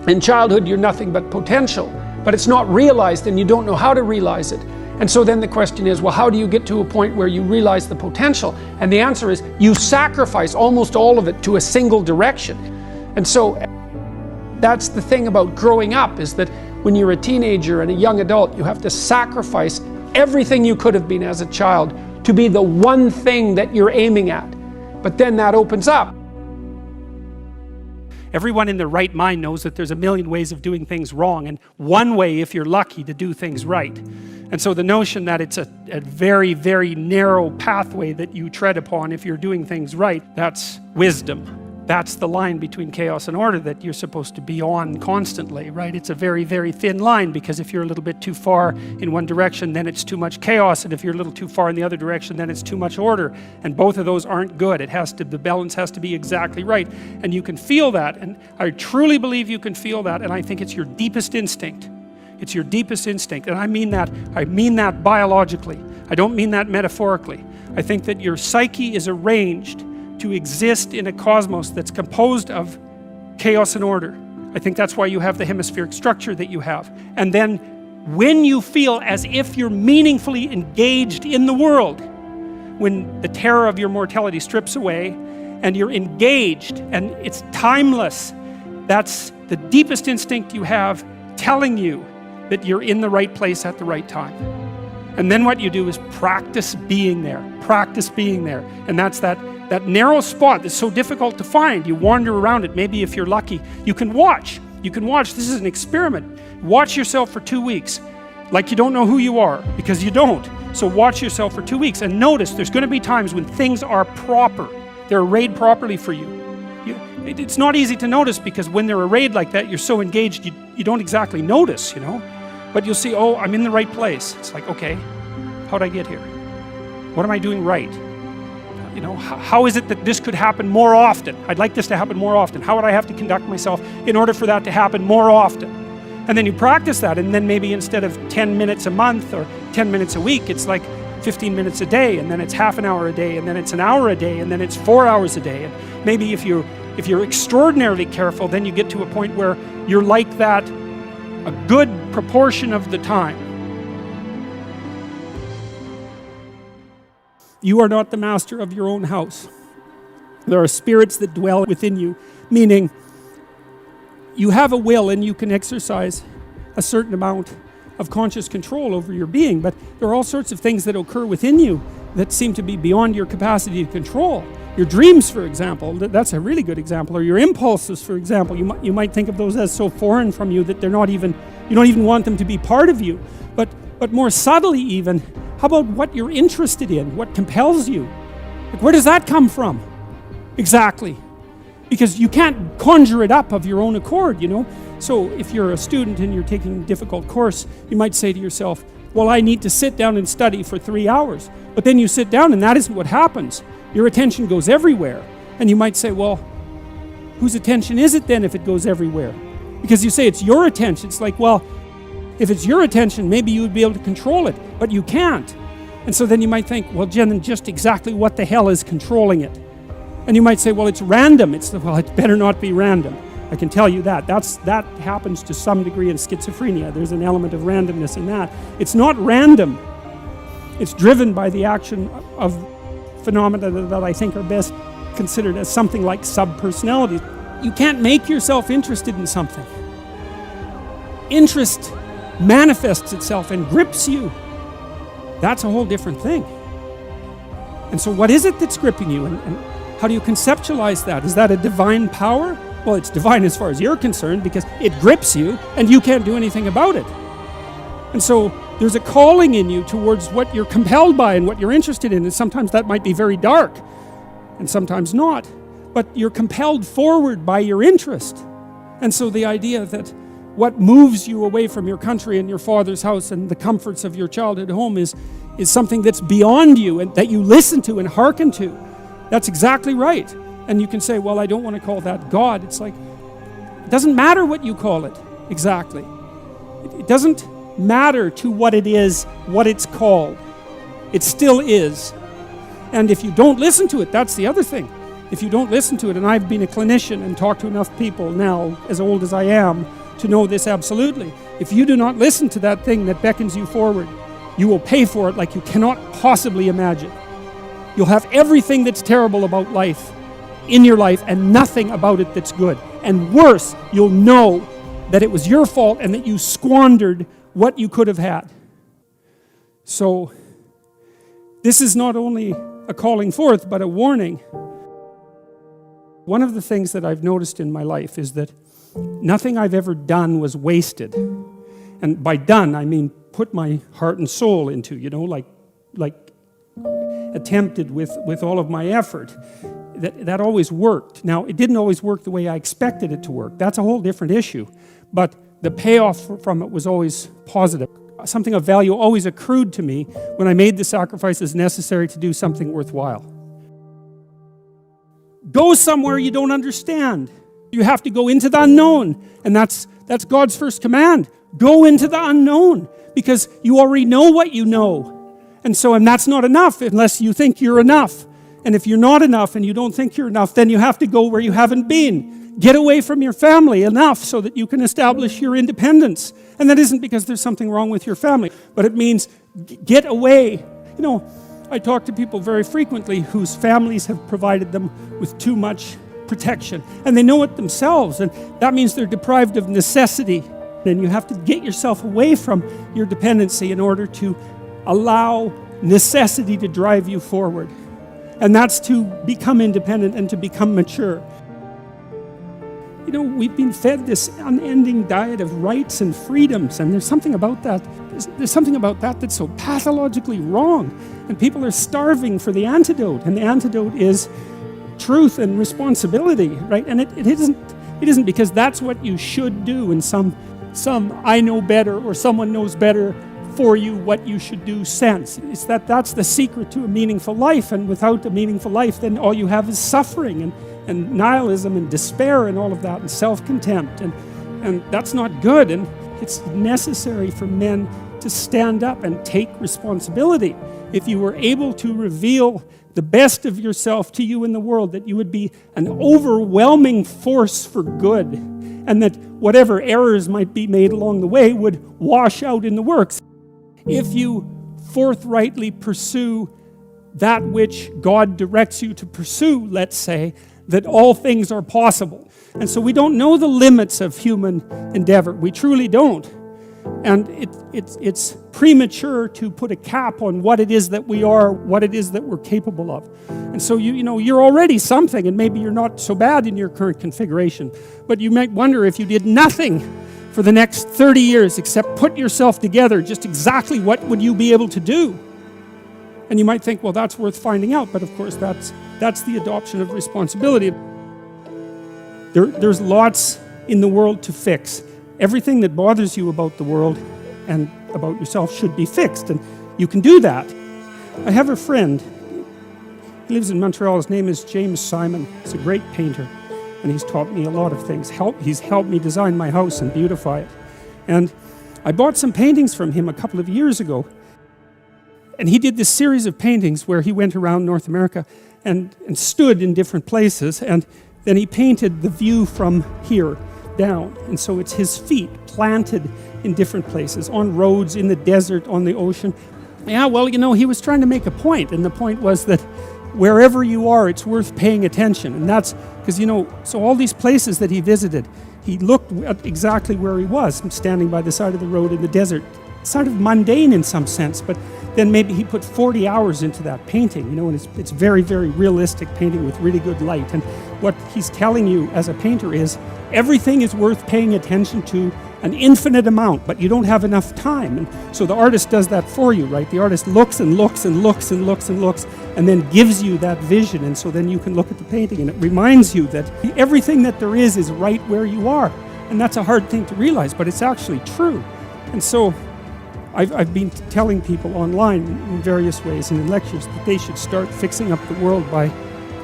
in childhood you're nothing but potential, but it's not realized and you don't know how to realize it. And so then the question is, well, how do you get to a point where you realize the potential? And the answer is, you sacrifice almost all of it to a single direction. And so that's the thing about growing up, is that when you're a teenager and a young adult, you have to sacrifice everything you could have been as a child to be the one thing that you're aiming at. But then that opens up. Everyone in their right mind knows that there's a million ways of doing things wrong, and one way, if you're lucky, to do things right. And so the notion that it's a very, very narrow pathway that you tread upon if you're doing things right, that's wisdom. That's the line between chaos and order that you're supposed to be on constantly, right? It's a very, very thin line, because if you're a little bit too far in one direction, then it's too much chaos, and if you're a little too far in the other direction, then it's too much order. And both of those aren't good. The balance has to be exactly right. And you can feel that, and I truly believe you can feel that, and I think it's your deepest instinct. It's your deepest instinct, and I mean that biologically. I don't mean that metaphorically. I think that your psyche is arranged to exist in a cosmos that's composed of chaos and order. I think that's why you have the hemispheric structure that you have. And then when you feel as if you're meaningfully engaged in the world, when the terror of your mortality strips away and you're engaged and it's timeless, that's the deepest instinct you have telling you that you're in the right place at the right time. And then what you do is practice being there. Practice being there. And that's that narrow spot that's so difficult to find. You wander around it. Maybe if you're lucky, you can watch. This is an experiment. Watch yourself for 2 weeks. Like you don't know who you are, because you don't. So watch yourself for 2 weeks and notice there's going to be times when things are proper. They're arrayed properly for you. It's not easy to notice, because when they're arrayed like that, you're so engaged, you don't exactly notice, you know. But you'll see, oh, I'm in the right place. It's like, okay, how'd I get here? What am I doing right? You know, how is it that this could happen more often? I'd like this to happen more often. How would I have to conduct myself in order for that to happen more often? And then you practice that, and then maybe instead of 10 minutes a month or 10 minutes a week, it's like 15 minutes a day, and then it's half an hour a day, and then it's an hour a day, and then it's 4 hours a day. And maybe if you're extraordinarily careful, then you get to a point where you're like that a good proportion of the time. You are not the master of your own house. There are spirits that dwell within you, meaning you have a will and you can exercise a certain amount of conscious control over your being, but there are all sorts of things that occur within you that seem to be beyond your capacity to control. Your dreams, for example, that's a really good example, or your impulses, for example. You might think of those as so foreign from you that you don't even want them to be part of you. But more subtly even, how about what you're interested in, what compels you? Like, where does that come from? Exactly. Because you can't conjure it up of your own accord, you know. So if you're a student and you're taking a difficult course, you might say to yourself, well, I need to sit down and study for 3 hours. But then you sit down and that isn't what happens. Your attention goes everywhere. And you might say, well, whose attention is it then if it goes everywhere? Because you say it's your attention. It's like, well, if it's your attention, maybe you would be able to control it, but you can't. And so then you might think, well, Jen, just exactly what the hell is controlling it? And you might say, well, it's random. Well, it better not be random. I can tell you that. That happens to some degree in schizophrenia. There's an element of randomness in that. It's not random. It's driven by the action of phenomena that I think are best considered as something like subpersonalities. You can't make yourself interested in something. Interest manifests itself and grips you. That's a whole different thing. And so what is it that's gripping you? And how do you conceptualize that? Is that a divine power? Well, it's divine as far as you're concerned because it grips you and you can't do anything about it. And so there's a calling in you towards what you're compelled by and what you're interested in. And sometimes that might be very dark and sometimes not. But you're compelled forward by your interest. And so the idea that what moves you away from your country and your father's house and the comforts of your childhood home is something that's beyond you and that you listen to and hearken to. That's exactly right. And you can say, well, I don't want to call that God. It's like, it doesn't matter what you call it exactly. It doesn't matter to what it is, what it's called. It still is. And if you don't listen to it, that's the other thing. If you don't listen to it, and I've been a clinician and talked to enough people now, as old as I am, to know this absolutely. If you do not listen to that thing that beckons you forward, you will pay for it like you cannot possibly imagine. You'll have everything that's terrible about life in your life and nothing about it that's good. And worse, you'll know that it was your fault and that you squandered what you could have had. So, this is not only a calling forth, but a warning. One of the things that I've noticed in my life is that nothing I've ever done was wasted. And by done, I mean put my heart and soul into, like attempted with all of my effort. That always worked. Now, it didn't always work the way I expected it to work. That's a whole different issue. But the payoff from it was always positive. Something of value always accrued to me when I made the sacrifices necessary to do something worthwhile. Go somewhere you don't understand. You have to go into the unknown. And that's God's first command. Go into the unknown. Because you already know what you know. And that's not enough unless you think you're enough. And if you're not enough and you don't think you're enough, then you have to go where you haven't been. Get away from your family enough so that you can establish your independence. And that isn't because there's something wrong with your family, but it means get away. I talk to people very frequently whose families have provided them with too much protection. And they know it themselves, and that means they're deprived of necessity. And you have to get yourself away from your dependency in order to allow necessity to drive you forward. And that's to become independent and to become mature. We've been fed this unending diet of rights and freedoms, and there's something about that. There's something about that that's so pathologically wrong. And people are starving for the antidote, and the antidote is truth and responsibility, right? And it isn't because that's what you should do in some I know better or someone knows better for you what you should do sense. It's that's the secret to a meaningful life, and without a meaningful life, then all you have is suffering and nihilism and despair and all of that and self-contempt, and that's not good. And it's necessary for men to stand up and take responsibility. If you were able to reveal the best of yourself to you in the world, that you would be an overwhelming force for good, and that whatever errors might be made along the way would wash out in the works. If you forthrightly pursue that which God directs you to pursue, let's say, that all things are possible. And so we don't know the limits of human endeavor. We truly don't. And it's premature to put a cap on what it is that we are, what it is that we're capable of. And so you know, you're already something, and maybe you're not so bad in your current configuration. But you might wonder, if you did nothing for the next 30 years except put yourself together, just exactly what would you be able to do? And you might think, well, that's worth finding out. But of course, that's the adoption of responsibility. There's lots in the world to fix. Everything that bothers you about the world and about yourself should be fixed, and you can do that. I have a friend. He lives in Montreal. His name is James Simon. He's a great painter, and he's taught me a lot of things. He's helped me design my house and beautify it. And I bought some paintings from him a couple of years ago. And he did this series of paintings where he went around North America and stood in different places, and then he painted the view from here down. And so it's his feet planted in different places, on roads, in the desert, on the ocean. Yeah, well, you know, he was trying to make a point, and the point was that wherever you are, it's worth paying attention. And that's because, you know, so all these places that he visited, he looked at exactly where he was, standing by the side of the road in the desert. Sort of mundane in some sense, but then maybe he put 40 hours into that painting, you know, and it's very, very realistic painting with really good light. And what he's telling you as a painter is everything is worth paying attention to an infinite amount, but you don't have enough time. And so the artist does that for you, right? The artist looks and looks and looks and looks and looks and then gives you that vision. And so then you can look at the painting and it reminds you that everything that there is right where you are. And that's a hard thing to realize, but it's actually true. And so I've been telling people online in various ways and in lectures that they should start fixing up the world by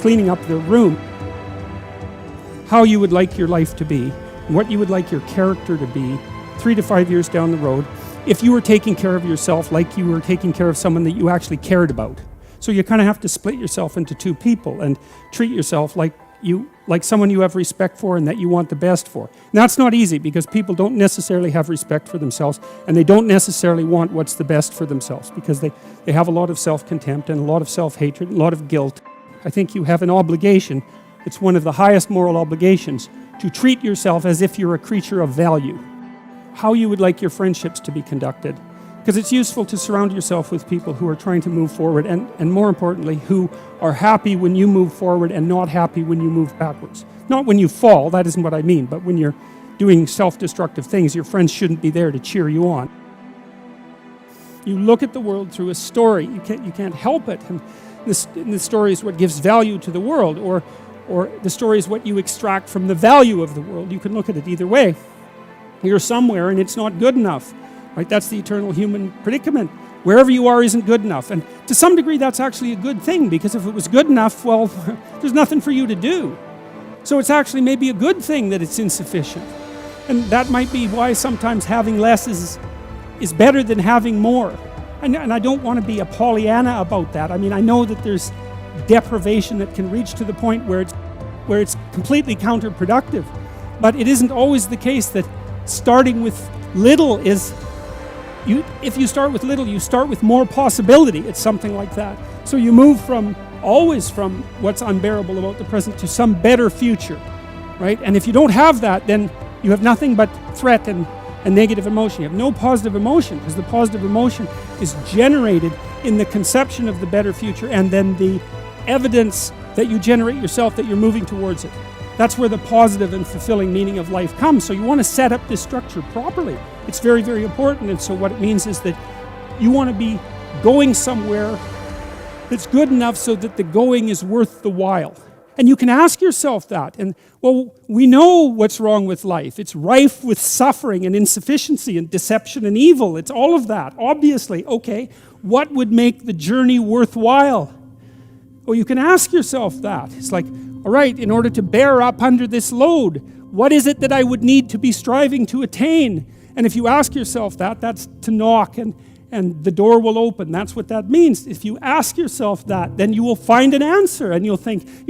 cleaning up their room. How you would like your life to be, what you would like your character to be 3 to 5 years down the road, if you were taking care of yourself like you were taking care of someone that you actually cared about. So you kind of have to split yourself into two people and treat yourself like someone you have respect for and that you want the best for. And that's not easy, because people don't necessarily have respect for themselves, and they don't necessarily want what's the best for themselves, because they have a lot of self-contempt and a lot of self-hatred, a lot of guilt. I think you have an obligation, it's one of the highest moral obligations, to treat yourself as if you're a creature of value. How you would like your friendships to be conducted. Because it's useful to surround yourself with people who are trying to move forward, and more importantly, who are happy when you move forward and not happy when you move backwards. Not when you fall, that isn't what I mean, but when you're doing self-destructive things, your friends shouldn't be there to cheer you on. You look at the world through a story. You can't help it. And the story is what gives value to the world, or the story is what you extract from the value of the world. You can look at it either way. You're somewhere and it's not good enough. Right? That's the eternal human predicament. Wherever you are isn't good enough. And to some degree, that's actually a good thing, because if it was good enough, well, there's nothing for you to do. So it's actually maybe a good thing that it's insufficient. And that might be why sometimes having less is better than having more. And I don't want to be a Pollyanna about that. I mean, I know that there's deprivation that can reach to the point where it's completely counterproductive. But it isn't always the case that starting with little is... If you start with little, you start with more possibility. It's something like that. So you move always from what's unbearable about the present to some better future, right? And if you don't have that, then you have nothing but threat and negative emotion. You have no positive emotion, because the positive emotion is generated in the conception of the better future and then the evidence that you generate yourself that you're moving towards it. That's where the positive and fulfilling meaning of life comes. So you want to set up this structure properly. It's very, very important. And so what it means is that you want to be going somewhere that's good enough so that the going is worth the while. And you can ask yourself that. And, well, we know what's wrong with life. It's rife with suffering and insufficiency and deception and evil. It's all of that, obviously. Okay, what would make the journey worthwhile? Well, you can ask yourself that. It's like, all right, in order to bear up under this load, what is it that I would need to be striving to attain? And if you ask yourself that, that's to knock and the door will open. That's what that means. If you ask yourself that, then you will find an answer, and you'll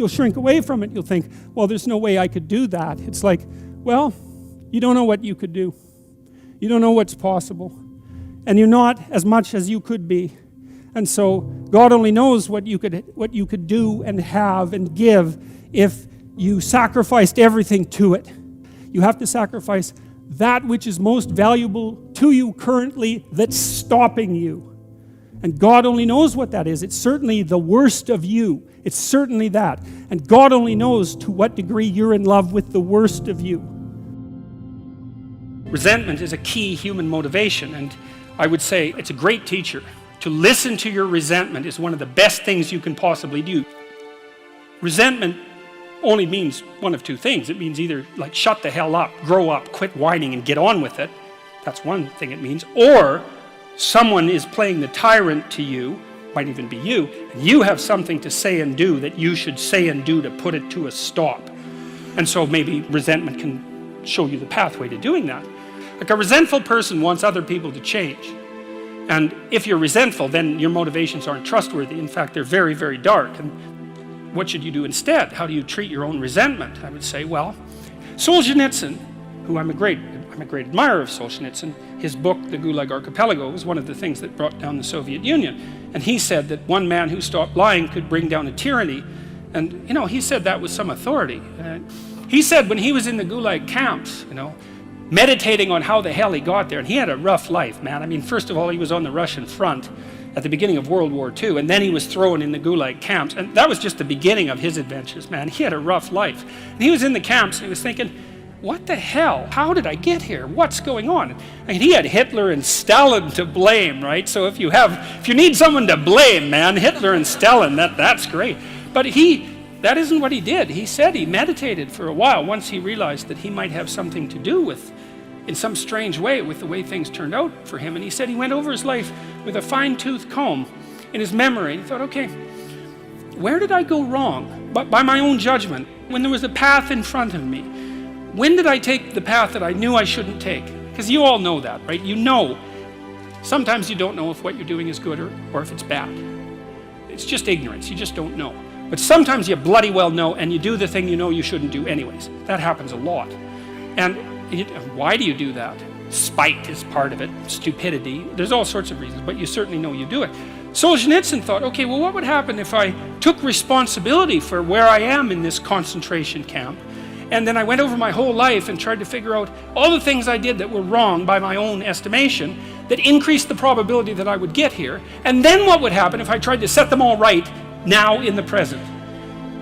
shrink away from it. You'll think, well, there's no way I could do that. It's like, well, you don't know what you could do. You don't know what's possible. And you're not as much as you could be. And so God only knows what you could do and have and give if you sacrificed everything to it. You have to sacrifice that which is most valuable to you currently that's stopping you. And God only knows what that is. It's certainly the worst of you. It's certainly that. And God only knows to what degree you're in love with the worst of you. Resentment is a key human motivation, and I would say it's a great teacher. To listen to your resentment is one of the best things you can possibly do. Resentment only means one of two things. It means either like shut the hell up, grow up, quit whining and get on with it. That's one thing it means. Or someone is playing the tyrant to you, might even be you, and you have something to say and do that you should say and do to put it to a stop. And so maybe resentment can show you the pathway to doing that. Like a resentful person wants other people to change. And if you're resentful, then your motivations aren't trustworthy. In fact, they're very, very dark. And what should you do instead? How do you treat your own resentment? I would say, well, Solzhenitsyn, who I'm a great admirer of Solzhenitsyn, his book, The Gulag Archipelago, was one of the things that brought down the Soviet Union. And he said that one man who stopped lying could bring down a tyranny. And, you know, he said that with some authority. He said when he was in the Gulag camps, you know, meditating on how the hell he got there, and he had a rough life, man. I mean, first of all, he was on the Russian front at the beginning of World War II, and then he was thrown in the Gulag camps, and that was just the beginning of his adventures, man. He had a rough life. And he was in the camps, and he was thinking, what the hell? How did I get here? What's going on? I mean, he had Hitler and Stalin to blame, right? So if you need someone to blame, man, Hitler and Stalin, that's great. But that isn't what he did. He said he meditated for a while once he realized that he might have something to do with, in some strange way, with the way things turned out for him. And he said he went over his life with a fine-tooth comb in his memory. He thought, okay, where did I go wrong? But by my own judgment, when there was a path in front of me, when did I take the path that I knew I shouldn't take? Because you all know that, right? You know. Sometimes you don't know if what you're doing is good or if it's bad. It's just ignorance. You just don't know. But sometimes you bloody well know, and you do the thing you know you shouldn't do anyways. That happens a lot. And why do you do that? Spite is part of it, stupidity. There's all sorts of reasons, but you certainly know you do it. Solzhenitsyn thought, okay, well, what would happen if I took responsibility for where I am in this concentration camp, and then I went over my whole life and tried to figure out all the things I did that were wrong by my own estimation that increased the probability that I would get here, and then what would happen if I tried to set them all right now in the present?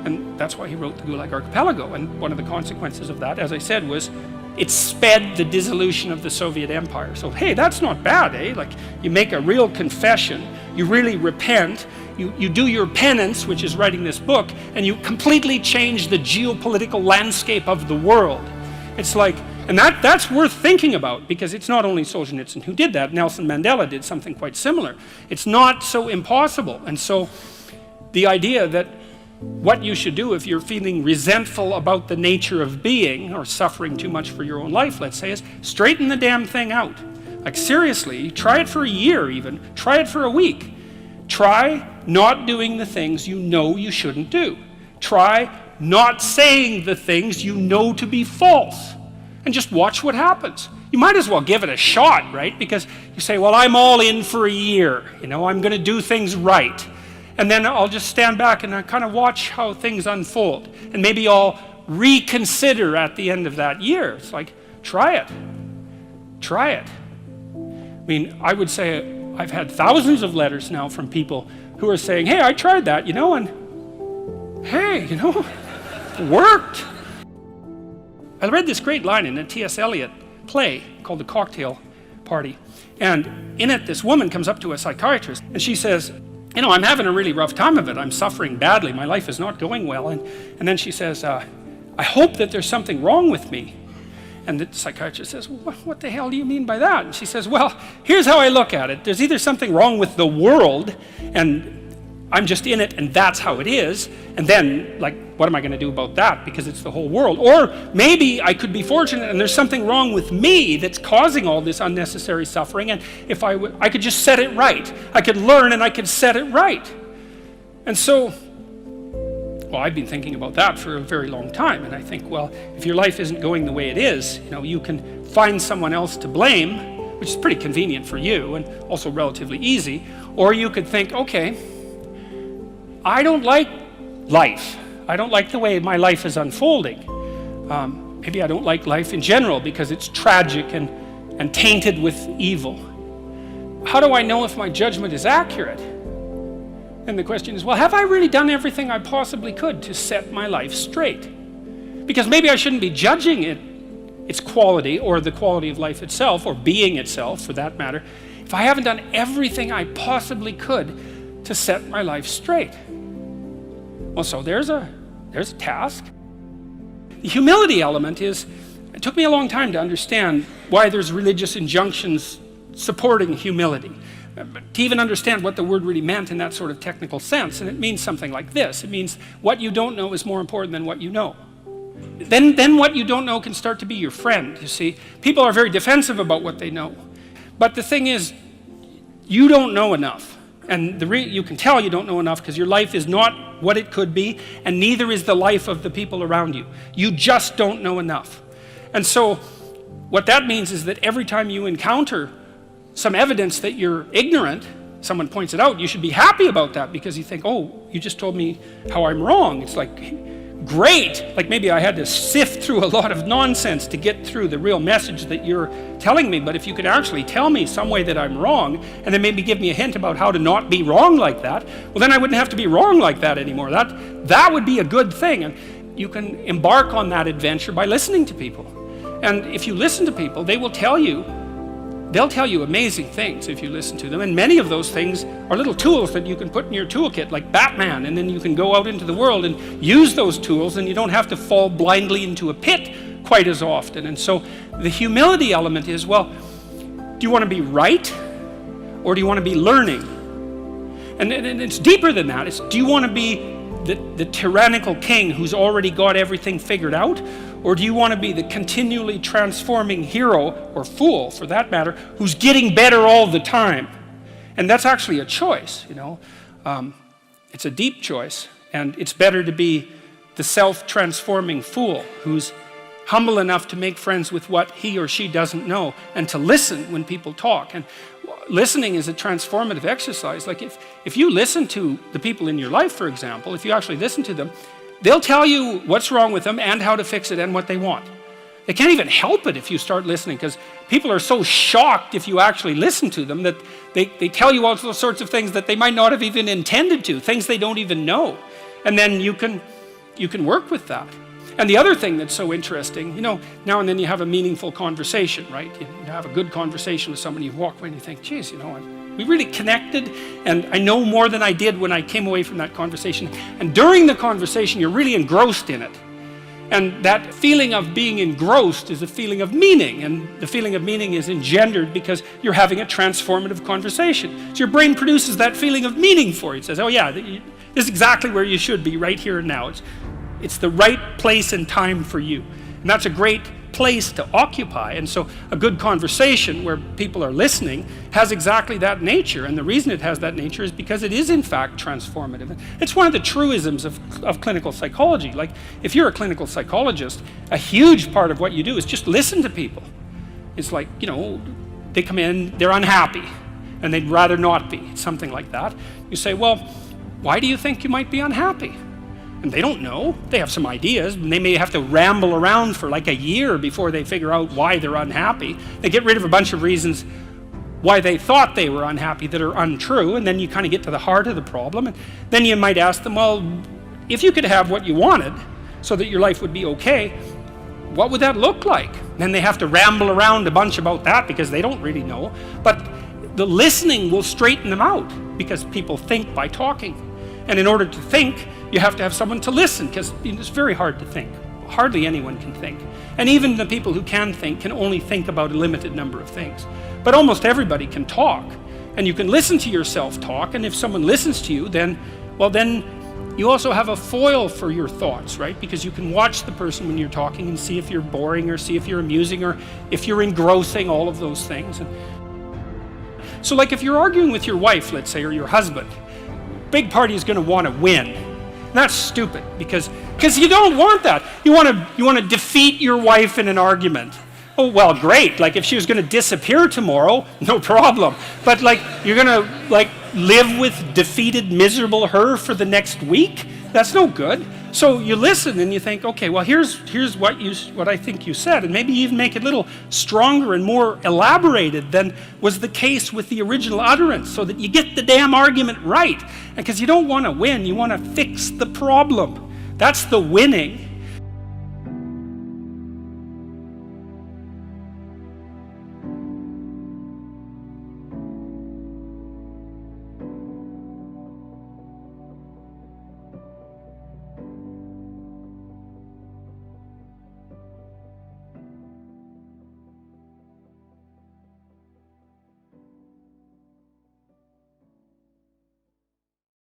And that's why he wrote the Gulag Archipelago. And one of the consequences of that, as I said, was it sped the dissolution of the Soviet Empire. So, hey, that's not bad, eh? Like, you make a real confession, you really repent, you do your penance, which is writing this book, and you completely change the geopolitical landscape of the world. It's like, and that's worth thinking about, because it's not only Solzhenitsyn who did that. Nelson Mandela did something quite similar. It's not so impossible. And so the idea that what you should do if you're feeling resentful about the nature of being or suffering too much for your own life, let's say, is straighten the damn thing out. Like, seriously, try it for a year even. Try it for a week. Try not doing the things you know you shouldn't do. Try not saying the things you know to be false. And just watch what happens. You might as well give it a shot, right? Because you say, well, I'm all in for a year. You know, I'm going to do things right. And then I'll just stand back and I kind of watch how things unfold. And maybe I'll reconsider at the end of that year. It's like, try it. Try it. I mean, I would say I've had thousands of letters now from people who are saying, hey, I tried that, you know, and hey, you know, it worked. I read this great line in a T.S. Eliot play called The Cocktail Party. And in it, this woman comes up to a psychiatrist and she says, you know, I'm having a really rough time of it. I'm suffering badly. My life is not going well. And then she says, I hope that there's something wrong with me. And the psychiatrist says, well, what the hell do you mean by that? And she says, well, here's how I look at it. There's either something wrong with the world, and I'm just in it, and that's how it is. And then, like, what am I going to do about that? Because it's the whole world. Or maybe I could be fortunate, and there's something wrong with me that's causing all this unnecessary suffering. And if I could just set it right. I could learn, and I could set it right. And so, well, I've been thinking about that for a very long time. And I think, well, if your life isn't going the way it is, you know, you can find someone else to blame, which is pretty convenient for you and also relatively easy. Or you could think, okay, I don't like life. I don't like the way my life is unfolding. Maybe I don't like life in general because it's tragic and tainted with evil. How do I know if my judgment is accurate? And the question is, well, have I really done everything I possibly could to set my life straight? Because maybe I shouldn't be judging its quality or the quality of life itself or being itself for that matter if I haven't done everything I possibly could to set my life straight. Well, so there's a task. The humility element is, it took me a long time to understand why there's religious injunctions supporting humility, to even understand what the word really meant in that sort of technical sense. And it means something like this. It means what you don't know is more important than what you know. Then what you don't know can start to be your friend, you see. People are very defensive about what they know. But the thing is, you don't know enough. And you can tell you don't know enough because your life is not what it could be, and neither is the life of the people around you. You just don't know enough. And so what that means is that every time you encounter some evidence that you're ignorant, someone points it out, you should be happy about that because you think, oh, you just told me how I'm wrong. It's like, great. Like maybe I had to sift through a lot of nonsense to get through the real message that you're telling me, but if you could actually tell me some way that I'm wrong and then maybe give me a hint about how to not be wrong like that, well then I wouldn't have to be wrong like that anymore. That would be a good thing, and you can embark on that adventure by listening to people. And if you listen to people, they'll tell you amazing things if you listen to them, and many of those things are little tools that you can put in your toolkit like Batman, and then you can go out into the world and use those tools, and you don't have to fall blindly into a pit quite as often. And so the humility element is, well, do you want to be right or do you want to be learning? And it's deeper than that. It's, do you want to be the tyrannical king who's already got everything figured out, or do you want to be the continually transforming hero, or fool for that matter, who's getting better all the time? And that's actually a choice, you know. It's a deep choice, and it's better to be the self-transforming fool who's humble enough to make friends with what he or she doesn't know and to listen when people talk. And listening is a transformative exercise. Like if you listen to the people in your life, for example, if you actually listen to them, they'll tell you what's wrong with them and how to fix it and what they want. They can't even help it if you start listening, because people are so shocked if you actually listen to them that they tell you all sorts of things that they might not have even intended to, things they don't even know. And then you can work with that. And the other thing that's so interesting, you know, now and then you have a meaningful conversation, right? You have a good conversation with someone, you walk away and you think, geez, you know, we really connected, and I know more than I did when I came away from that conversation. And during the conversation, you're really engrossed in it. And that feeling of being engrossed is a feeling of meaning, and the feeling of meaning is engendered because you're having a transformative conversation. So your brain produces that feeling of meaning for you. It says, oh yeah, this is exactly where you should be right here and now. It's the right place and time for you. And that's a great place to occupy. And so a good conversation where people are listening has exactly that nature. And the reason it has that nature is because it is in fact transformative. It's one of the truisms of clinical psychology. Like if you're a clinical psychologist, a huge part of what you do is just listen to people. It's like, you know, they come in, they're unhappy, and they'd rather not be, something like that. You say, well, why do you think you might be unhappy? And they don't know. They have some ideas, and they may have to ramble around for like a year before they figure out why they're unhappy. They get rid of a bunch of reasons why they thought they were unhappy that are untrue, and then you kind of get to the heart of the problem. And then you might ask them, well, if you could have what you wanted so that your life would be okay, what would that look like? Then they have to ramble around a bunch about that because they don't really know. But the listening will straighten them out because people think by talking. And in order to think, you have to have someone to listen, because it's very hard to think. Hardly anyone can think. And even the people who can think can only think about a limited number of things. But almost everybody can talk. And you can listen to yourself talk, and if someone listens to you, then you also have a foil for your thoughts, right? Because you can watch the person when you're talking and see if you're boring or see if you're amusing or if you're engrossing, all of those things. So like if you're arguing with your wife, let's say, or your husband, big party is going to want to win. That's stupid because you don't want that. You want to defeat your wife in an argument. Oh, well, great. Like if she was going to disappear tomorrow, no problem. But like you're going to like live with defeated, miserable her for the next week? That's no good. So you listen and you think, okay, well, here's what I think you said, and maybe even make it a little stronger and more elaborated than was the case with the original utterance, so that you get the damn argument right. And because you don't want to win, you want to fix the problem. That's the winning.